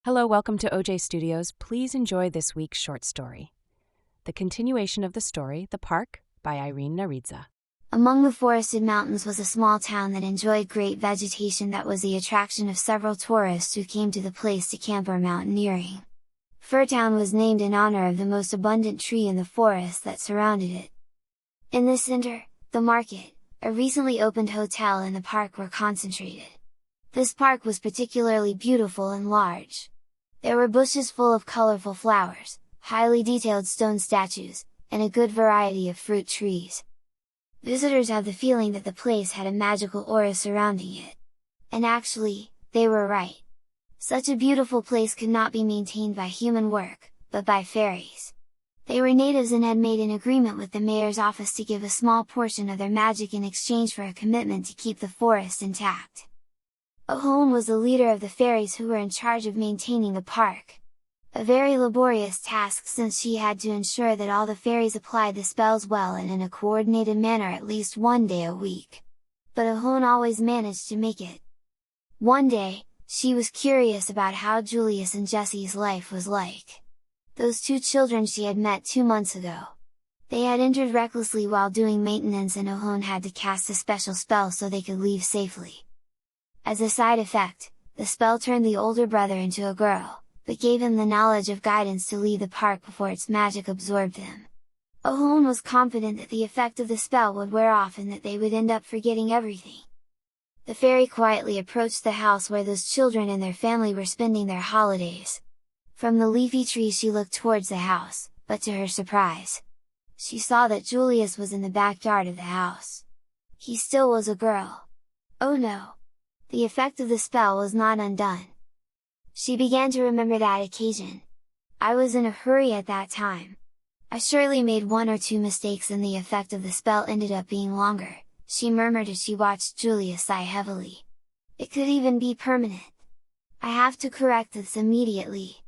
Hello, welcome to OJ Studios. Please enjoy this week's short story. The continuation of the story, The Park, by Irene Naridza. Among the forested mountains was a small town that enjoyed great vegetation that was the attraction of several tourists who came to the place to camp or mountaineering. Furtown was named in honor of the most abundant tree in the forest that surrounded it. In the center, the market, a recently opened hotel and the park were concentrated. This park was particularly beautiful and large. There were bushes full of colorful flowers, highly detailed stone statues, and a good variety of fruit trees. Visitors had the feeling that the place had a magical aura surrounding it. And actually, they were right. Such a beautiful place could not be maintained by human work, but by fairies. They were natives and had made an agreement with the mayor's office to give a small portion of their magic in exchange for a commitment to keep the forest intact. Ohone was the leader of the fairies who were in charge of maintaining the park. A very laborious task since she had to ensure that all the fairies applied the spells well and in a coordinated manner at least one day a week. But Ohone always managed to make it. One day, she was curious about how Julius and Jessie's life was like. Those two children she had met 2 months ago. They had entered recklessly while doing maintenance and Ohone had to cast a special spell so they could leave safely. As a side effect, the spell turned the older brother into a girl, but gave him the knowledge of guidance to leave the park before its magic absorbed them. Ohone was confident that the effect of the spell would wear off and that they would end up forgetting everything. The fairy quietly approached the house where those children and their family were spending their holidays. From the leafy tree she looked towards the house, but to her surprise, she saw that Julius was in the backyard of the house. He still was a girl. Oh no! The effect of the spell was not undone. She began to remember that occasion. I was in a hurry at that time. I surely made 1 or 2 mistakes and the effect of the spell ended up being longer, she murmured as she watched Julius sigh heavily. It could even be permanent. I have to correct this immediately.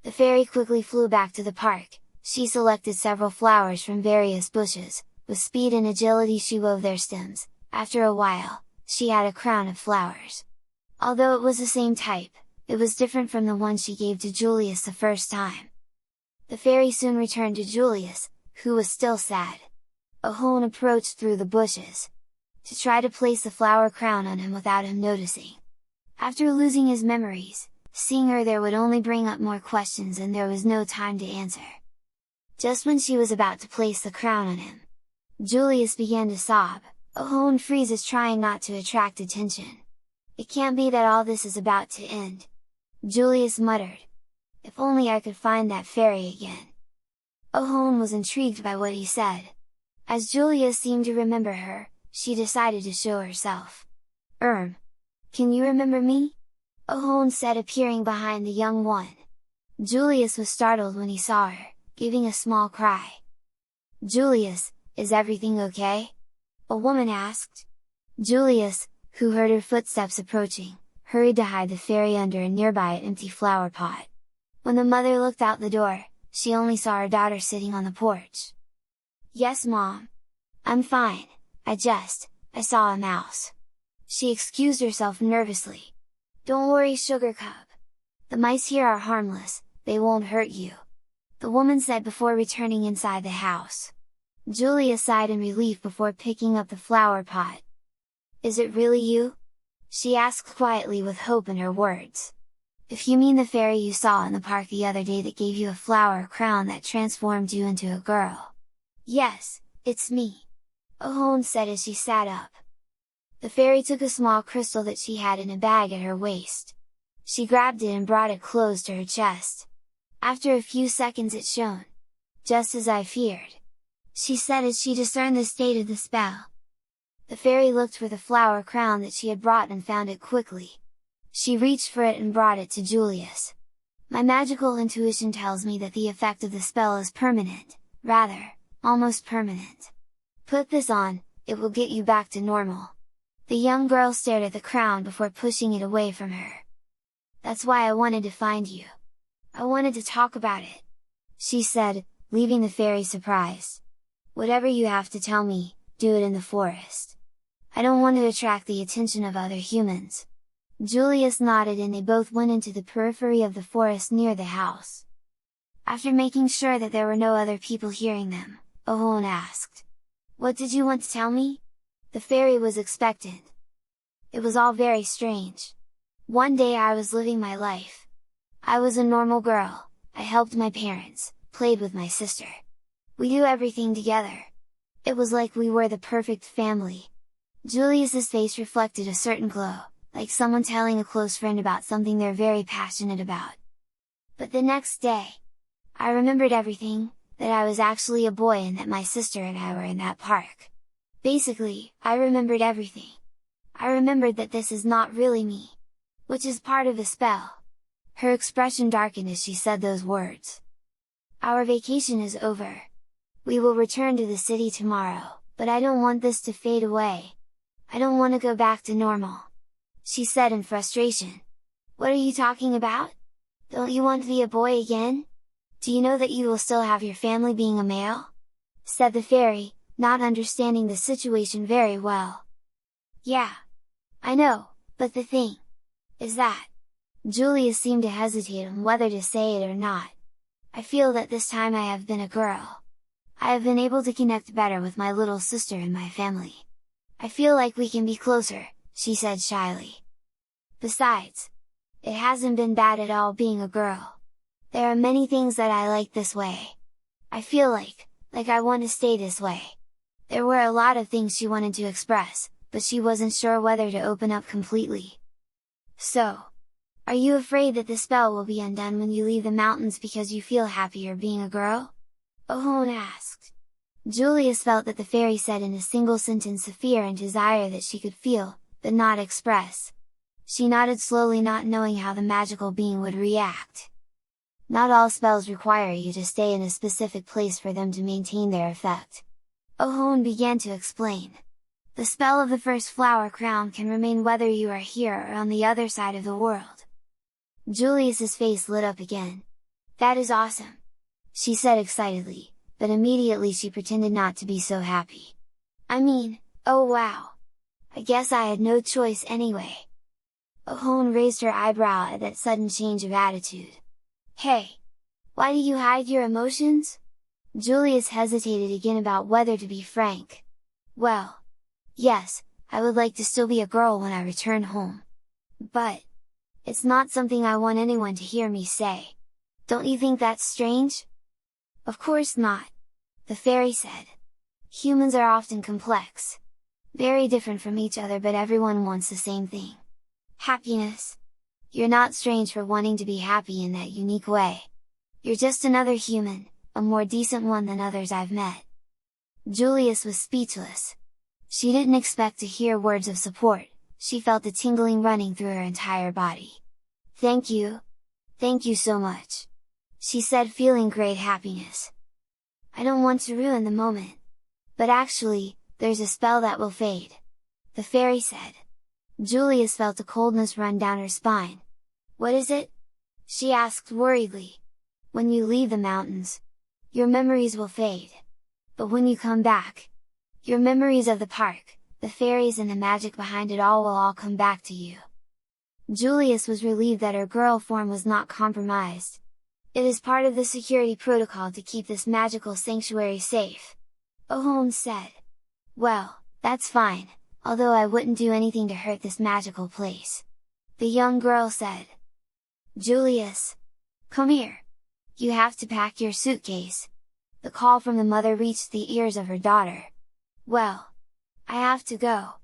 The fairy quickly flew back to the park. She selected several flowers from various bushes, with speed and agility she wove their stems. After a while, she had a crown of flowers. Although it was the same type, it was different from the one she gave to Julius the first time. The fairy soon returned to Julius, who was still sad. Ohone approached through the bushes, to try to place the flower crown on him without him noticing. After losing his memories, seeing her there would only bring up more questions and there was no time to answer. Just when she was about to place the crown on him, Julius began to sob. Ohone freezes trying not to attract attention. It can't be that all this is about to end. Julius muttered. If only I could find that fairy again. Ohone was intrigued by what he said. As Julius seemed to remember her, she decided to show herself. Can you remember me? Ohone said, appearing behind the young one. Julius was startled when he saw her, giving a small cry. Julius, is everything okay? A woman asked. Julius, who heard her footsteps approaching, hurried to hide the fairy under a nearby empty flower pot. When the mother looked out the door, she only saw her daughter sitting on the porch. Yes, Mom. I'm fine, I saw a mouse. She excused herself nervously. Don't worry, Sugar Cub. The mice here are harmless, they won't hurt you. The woman said before returning inside the house. Julia sighed in relief before picking up the flower pot. Is it really you? She asked quietly with hope in her words. If you mean the fairy you saw in the park the other day that gave you a flower crown that transformed you into a girl. Yes, it's me. Ohone said as she sat up. The fairy took a small crystal that she had in a bag at her waist. She grabbed it and brought it close to her chest. After a few seconds it shone. Just as I feared, she said as she discerned the state of the spell. The fairy looked for the flower crown that she had brought and found it quickly. She reached for it and brought it to Julius. My magical intuition tells me that the effect of the spell is permanent, rather, almost permanent. Put this on, it will get you back to normal. The young girl stared at the crown before pushing it away from her. That's why I wanted to find you. I wanted to talk about it, she said, leaving the fairy surprised. Whatever you have to tell me, do it in the forest. I don't want to attract the attention of other humans. Julius nodded and they both went into the periphery of the forest near the house. After making sure that there were no other people hearing them, Ohone asked, "What did you want to tell me?" The fairy was expectant. "It was all very strange. One day I was living my life. I was a normal girl, I helped my parents, played with my sister. We do everything together. It was like we were the perfect family." Julius's face reflected a certain glow, like someone telling a close friend about something they're very passionate about. "But the next day, I remembered everything, that I was actually a boy and that my sister and I were in that park. Basically, I remembered everything. I remembered that this is not really me. Which is part of the spell." Her expression darkened as she said those words. "Our vacation is over. We will return to the city tomorrow, but I don't want this to fade away. I don't want to go back to normal," she said in frustration. "What are you talking about? Don't you want to be a boy again? Do you know that you will still have your family being a male?" said the fairy, not understanding the situation very well. "Yeah. I know, but the thing is that..." Julius seemed to hesitate on whether to say it or not. "I feel that this time I have been a girl. I have been able to connect better with my little sister and my family. I feel like we can be closer," she said shyly. "Besides, it hasn't been bad at all being a girl. There are many things that I like this way. I feel like I want to stay this way." There were a lot of things she wanted to express, but she wasn't sure whether to open up completely. "So, are you afraid that the spell will be undone when you leave the mountains because you feel happier being a girl?" Ohone asked. Julius felt that the fairy said in a single sentence the fear and desire that she could feel, but not express. She nodded slowly, not knowing how the magical being would react. "Not all spells require you to stay in a specific place for them to maintain their effect," Ohone began to explain. "The spell of the first flower crown can remain whether you are here or on the other side of the world." Julius's face lit up again. "That is awesome!" she said excitedly, but immediately she pretended not to be so happy. "I mean, oh wow! I guess I had no choice anyway." Ohone raised her eyebrow at that sudden change of attitude. "Hey! Why do you hide your emotions?" Julius hesitated again about whether to be frank. "Well, yes, I would like to still be a girl when I return home. But it's not something I want anyone to hear me say. Don't you think that's strange?" "Of course not," the fairy said. "Humans are often complex. Very different from each other, but everyone wants the same thing. Happiness. You're not strange for wanting to be happy in that unique way. You're just another human, a more decent one than others I've met." Julius was speechless. She didn't expect to hear words of support, she felt a tingling running through her entire body. Thank you so much," she said, feeling great happiness. "I don't want to ruin the moment. But actually, there's a spell that will fade," the fairy said. Julius felt a coldness run down her spine. "What is it?" she asked worriedly. "When you leave the mountains, your memories will fade. But when you come back, your memories of the park, the fairies and the magic behind it all will all come back to you." Julius was relieved that her girl form was not compromised. "It is part of the security protocol to keep this magical sanctuary safe," Ohone said. "Well, that's fine, although I wouldn't do anything to hurt this magical place," the young girl said. "Julius! Come here! You have to pack your suitcase!" The call from the mother reached the ears of her daughter. "Well, I have to go,"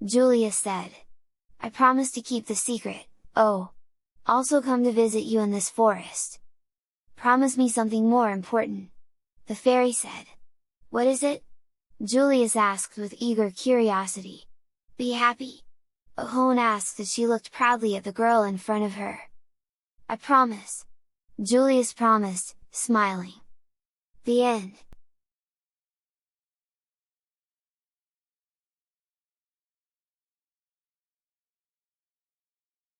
Julius said. "I promise to keep the secret, also come to visit you in this forest. Promise me something more important," the fairy said. "What is it?" Julius asked with eager curiosity. "Be happy?" Ohone asked as she looked proudly at the girl in front of her. "I promise," Julius promised, smiling. The end.